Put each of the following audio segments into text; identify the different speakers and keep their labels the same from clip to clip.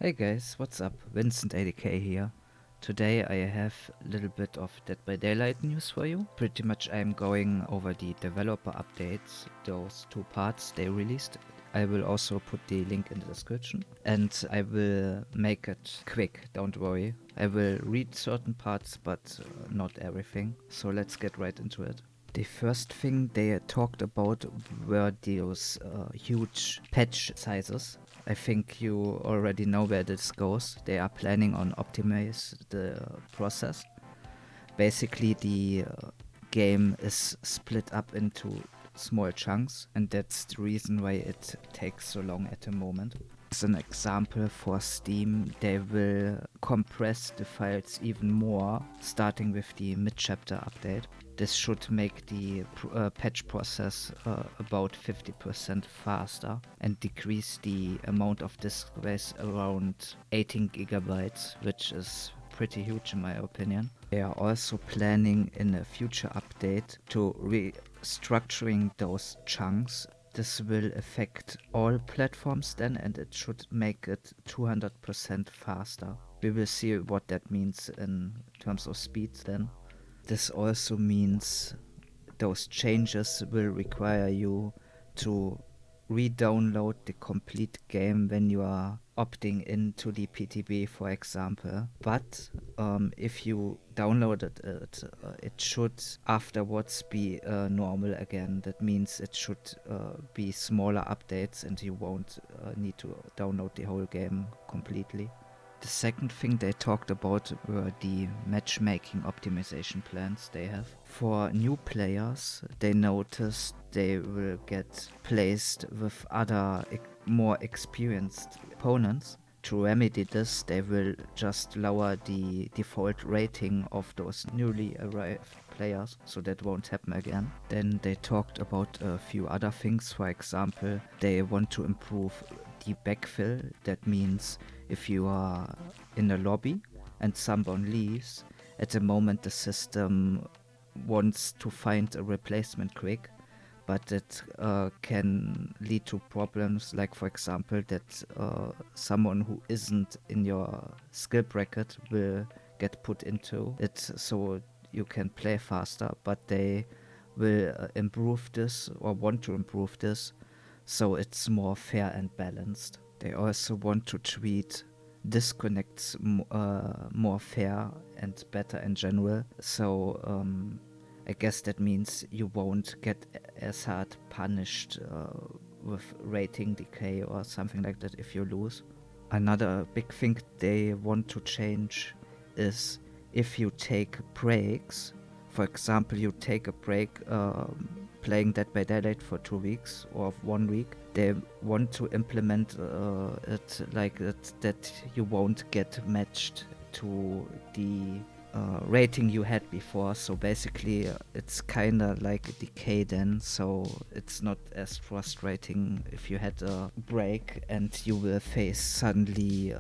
Speaker 1: Hey guys, what's up? Vincent ADK here. Today I have a little bit of Dead by Daylight news for you. Pretty much I'm going over the developer updates, those two parts they released. I will also put the link in the description and I will make it quick, don't worry. I will read certain parts but not everything, so let's get right into it. The first thing they talked about were those huge patch sizes. I think you already know where this goes. They are planning on optimize the process. Basically, the game is split up into small chunks, and that's the reason why it takes so long at the moment. As an example for Steam, they will compress the files even more, starting with the mid-chapter update. This should make the patch process about 50% faster and decrease the amount of disk space around 18 gigabytes, which is pretty huge in my opinion. They are also planning in a future update to restructuring those chunks. This will affect all platforms then, and it should make it 200% faster. We will see what that means in terms of speed then. This also means those changes will require you to re-download the complete game when you are opting into the PTB, for example. But if you downloaded it, it should afterwards be normal again. That means it should be smaller updates and you won't need to download the whole game completely. The second thing they talked about were the matchmaking optimization plans they have. For new players, they noticed they will get placed with other more experienced opponents. To remedy this, they will just lower the default rating of those newly arrived players, so that won't happen again. Then they talked about a few other things. For example, they want to improve the backfill. That means if you are in a lobby and someone leaves, at the moment the system wants to find a replacement quick, but it can lead to problems like, for example, that someone who isn't in your skill bracket will get put into it so you can play faster, but they will improve this or want to improve this so it's more fair and balanced. They also want to treat disconnects more fair and better in general. So I guess that means you won't get as hard punished with rating decay or something like that if you lose. Another big thing they want to change is if you take breaks. For example, you take a break playing Dead by Daylight for 2 weeks or 1 week. They want to implement it like that you won't get matched to the rating you had before. So basically it's kinda like a decay then, so it's not as frustrating if you had a break and you will face suddenly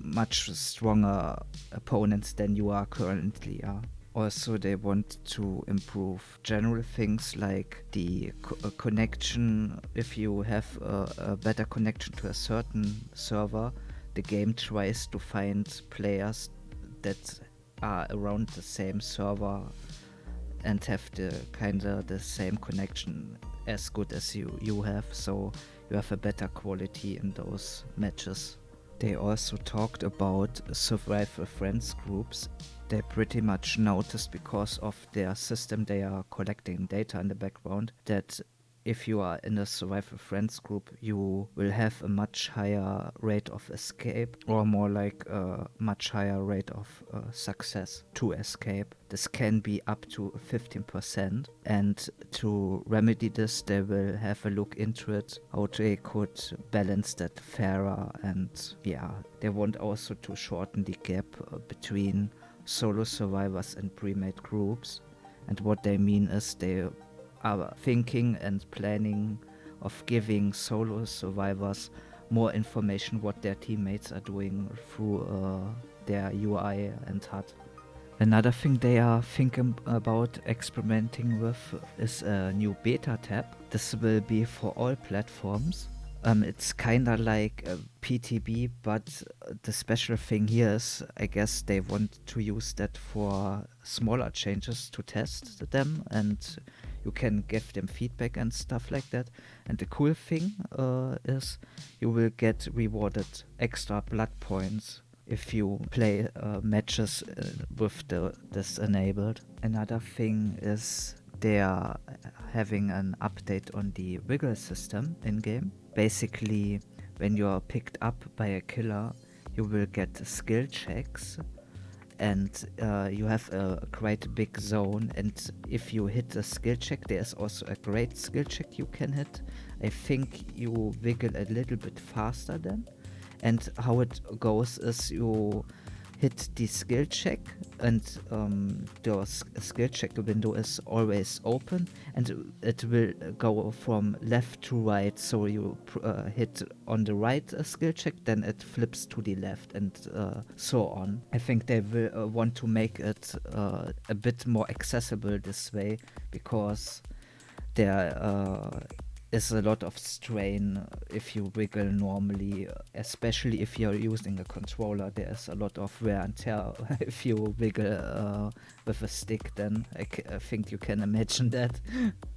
Speaker 1: much stronger opponents than you are currently are. Also, they want to improve general things like the connection. If you have a better connection to a certain server, the game tries to find players that are around the same server and have the same connection as good as you have, so you have a better quality in those matches. They also talked about survival friends groups. They pretty much noticed, because of their system they are collecting data in the background, that if you are in a survival friends group, you will have a much higher rate of escape, or more like a much higher rate of success to escape. This can be up to 15%, and to remedy this, they will have a look into it, how they could balance that fairer, and yeah, they want also to shorten the gap between solo survivors and pre-made groups. And what they mean is they are thinking and planning of giving solo survivors more information what their teammates are doing through their UI and HUD. Another thing they are thinking about experimenting with is a new beta tab. This will be for all platforms. It's kinda like a PTB, but the special thing here is, I guess they want to use that for smaller changes to test them, and you can give them feedback and stuff like that. And the cool thing is you will get rewarded extra blood points if you play matches with this enabled. Another thing is they are having an update on the wiggle system in game. Basically, when you are picked up by a killer, you will get skill checks, and you have a quite big zone, and if you hit a skill check, there's also a great skill check you can hit. I think you wiggle a little bit faster then, and how it goes is you hit the skill check, and the skill check window is always open, and it will go from left to right. So you hit on the right skill check, then it flips to the left, and so on. I think they will want to make it a bit more accessible this way, because there is a lot of strain if you wiggle normally, especially if you're using a controller. There's a lot of wear and tear if you wiggle with a stick, then I think you can imagine that.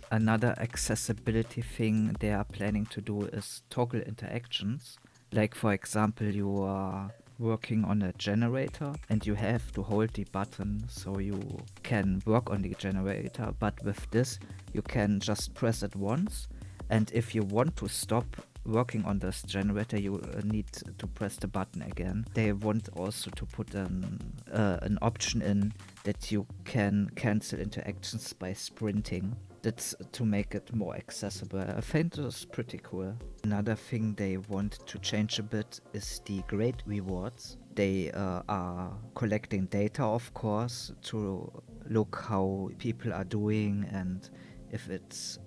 Speaker 1: Another accessibility thing they are planning to do is toggle interactions. Like, for example, you are working on a generator and you have to hold the button so you can work on the generator, but with this you can just press it once, and if you want to stop working on this generator, you need to press the button again. They want also to put an option in that you can cancel interactions by sprinting. That's to make it more accessible. I think this is pretty cool. Another thing they want to change a bit is the grade rewards. They are collecting data, of course, to look how people are doing and if it's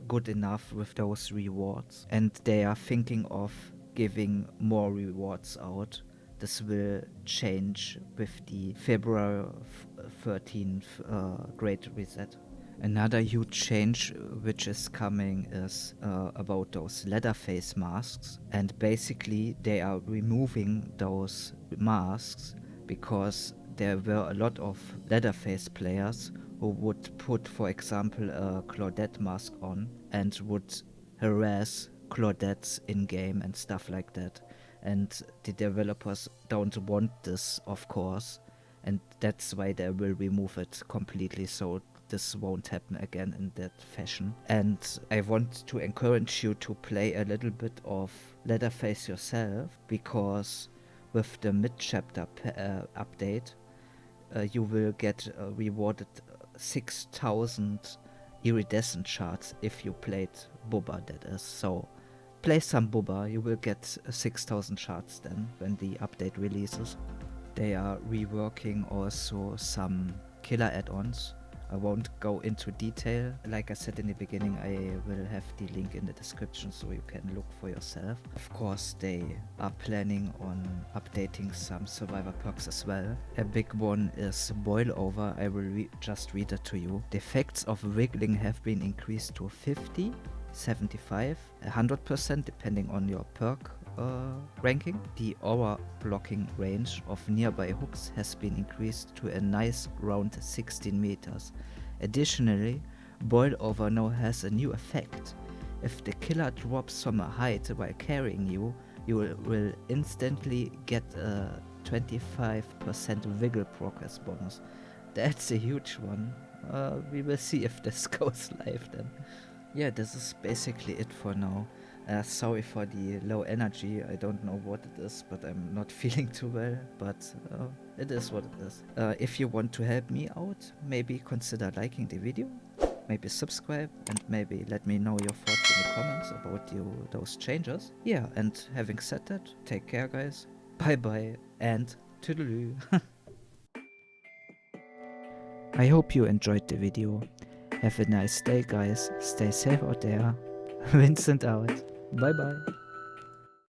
Speaker 1: good enough with those rewards. And they are thinking of giving more rewards out. This will change with the February 13th grade reset. Another huge change which is coming is about those Leatherface masks, and basically they are removing those masks because there were a lot of Leatherface players who would put, for example, a Claudette mask on and would harass Claudettes in-game and stuff like that. And the developers don't want this, of course, and that's why they will remove it completely, so this won't happen again in that fashion. And I want to encourage you to play a little bit of Leatherface yourself, because with the mid-chapter update, you will get rewarded 6,000 iridescent shards if you played Boba, that is. So play some Boba, you will get 6,000 shards then when the update releases. They are reworking also some killer add-ons. I won't go into detail. Like I said in the beginning, I will have the link in the description so you can look for yourself. Of course, they are planning on updating some survivor perks as well. A big one is Boil Over. I will just read it to you. The effects of wiggling have been increased to 50, 75, 100% depending on your perk ranking. The aura blocking range of nearby hooks has been increased to a nice round 16 meters. Additionally, Boil Over now has a new effect. If the killer drops from a height while carrying you, you will instantly get a 25% wiggle progress bonus. That's a huge one. We will see if this goes live then. Yeah, this is basically it for now. Sorry for the low energy, I don't know what it is, but I'm not feeling too well, but it is what it is. If you want to help me out, maybe consider liking the video, maybe subscribe, and maybe let me know your thoughts in the comments about those changes. Yeah, and having said that, take care guys, bye bye, and toodaloo. I hope you enjoyed the video. Have a nice day guys, stay safe out there. Vincent out. Bye bye.